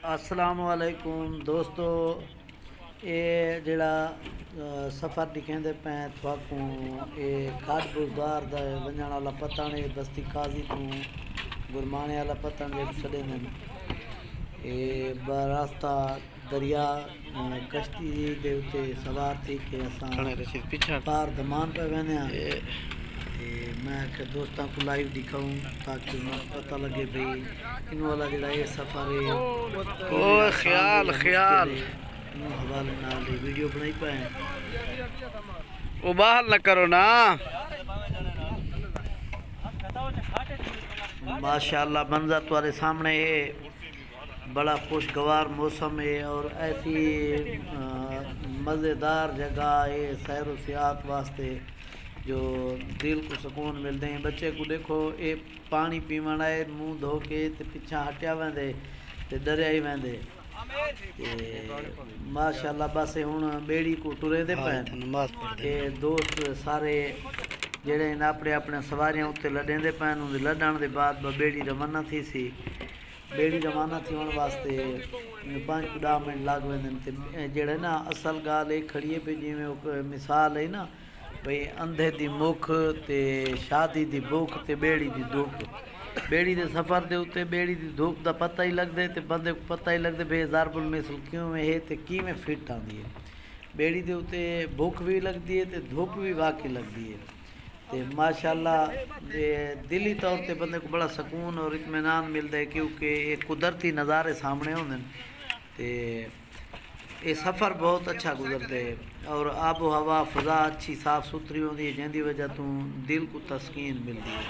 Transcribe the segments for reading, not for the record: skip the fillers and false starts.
अस्सलामुअलैकुम दोस्तों, ये जड़ा सफ़र दिखेंदे पे थोकू ये काट बुजदार वजन वाला पतन ये बस्ती काजी तू गुरमाने वाला पतन जो छड़े ये रास्ता दरिया कश्ती दे उते सवार थी के असां पार दमान पे वेने मैं आख्या दोस्तों को लाइव दिखाऊं ताकि उन्हें पता लगे भाई इन वाला जड़ा ये सफ़र है ओ ख्याल हवाले नाल वीडियो बनाई पाए वो बाहर न करो ना। माशाल्लाह मंजर तुम्हारे सामने है, बड़ा खुशगवार मौसम है और ऐसी मज़ेदार जगह है सैर व सियाहत वास्ते जो दिल को सुकून मिलते हैं। बच्चे को देखो ये पानी पीवन आए मुँह धो के ते पिछा हटिया वेंदे ते डरिया ही वेंदे माशाल्लाह। बस हुण बेड़ी को टुरे दे पे दोस्त सारे जेड़े अपने अपने सवारियां उत्ते लडेंदे पैन उन लडण दे बाद बेड़ी रवाना थी सी। बेड़ी रवाना थी होने वास्ते 5-10 मिनट लग वेंदे ते जेड़े ना असल गाल ये खड़ी है पे जिवें मिसाल है ना भाई अंधे दी मुख ते शादी दी भुख ते बेड़ी दी धुप। बेड़ी दे सफ़र दे उत्ते बेड़ी दी धुप दा पता ही लगदे ते बंदे को पता ही लगदे भाई ज़ारबुल मिसल क्यों है ते किवें फिट आंदी है। बेड़ी दे उत्ते भुख भी लगदी है ते धुप भी वाकई लगदी है ते माशाल्लाह दिली तौर पे बंदे को बड़ा सुकून और इत्मीनान मिलता है क्योंकि ये कुदरती नज़ारे सामने होंगे ते ये सफ़र बहुत अच्छा गुजरते है और आबो हवा फ़ज़ा अच्छी साफ़ सुथरी होती है जिंदी वजह तो दिल को तस्कीन मिलती है।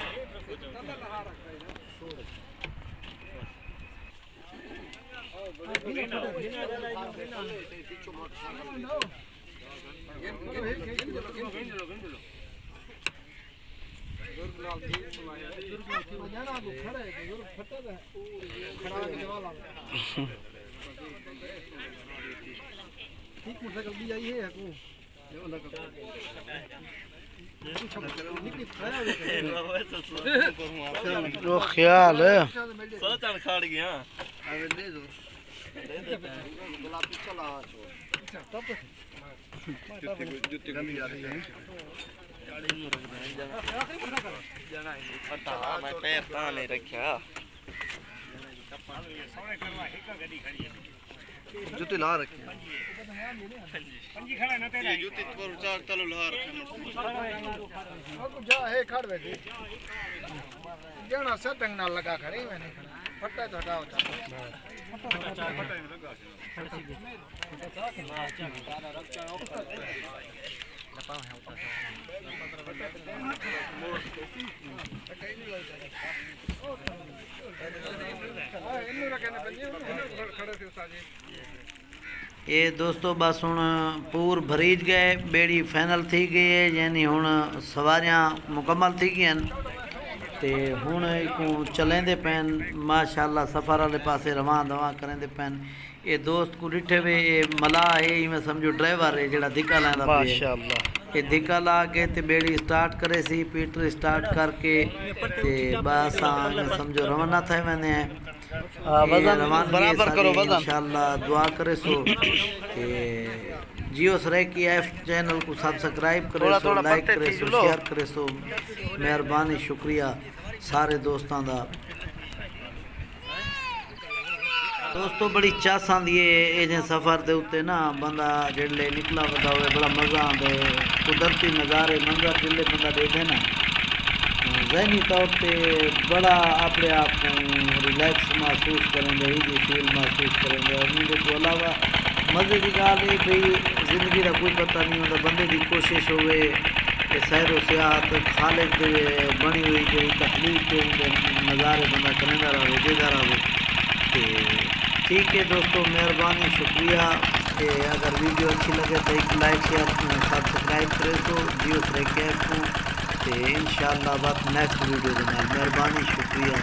वो ख्याल है खड़ गया मैं पैर नहीं रखा जूती ला रखी जूती चार तलो ला जा है खड़ बैठे जाना सेटिंग ना लगा खड़े मैंने फटा तो हटाओ ये दोस्तों बस हुण पूर भरीज गए बेड़ी फाइनल थी गई है यानी हुण सवारियां मुकम्मल थी गई ते हुण को चलेंदे पैन माशाल्लाह सफ़र वाले पासे रवां दवा करेंदे पैन। ये दोस्त को डिठे वे ये मला है मैं समझो ड्राइवर है जेड़ा धिक्का लांदा माशाल्लाह ये धिक्का ला के ते बेड़ी स्टार्ट करे सी पीटर स्टार्ट करके ते बस समझो रवाना थे मैंने वजन बराबर करो वजन इंशाल्लाह दुआ करे सो ते जियो सरेकी एफ चैनल को सब्सक्राइब करे सो लाइक करे सो शेयर करे सो मेहरबानी शुक्रिया सारे दोस्तों का। दोस्तों बड़ी चास आँदी है ये सफ़र के उत्ते ना बंदा जेल्ले निकला वदा हुए बड़ा मज़ा आता है। कुदरती नज़ारे मंजर जिले बंदा देखे ना ज़हनी तौर पर बड़ा अपने आप को रिलैक्स महसूस करेंगे ही फील महसूस करेंगे और उनके तो अलावा मज़े की गाल है भाई जिंदगी का कोई पता नहीं होता बंदे की कोशिश होवे कि सैर व सियाहत खालिक बनी हुई कोई तकलीफ के नज़ारे बंदा करेंदा रहे देता रहे तो ठीक है दोस्तों मेहरबानी शुक्रिया। अगर वीडियो अच्छी लगे तो एक लाइक शेयर सब्सक्राइब करें तो जियो सरेकी को इंशाअल्लाह बात नेक्स्ट वीडियो के मेहरबानी शुक्रिया।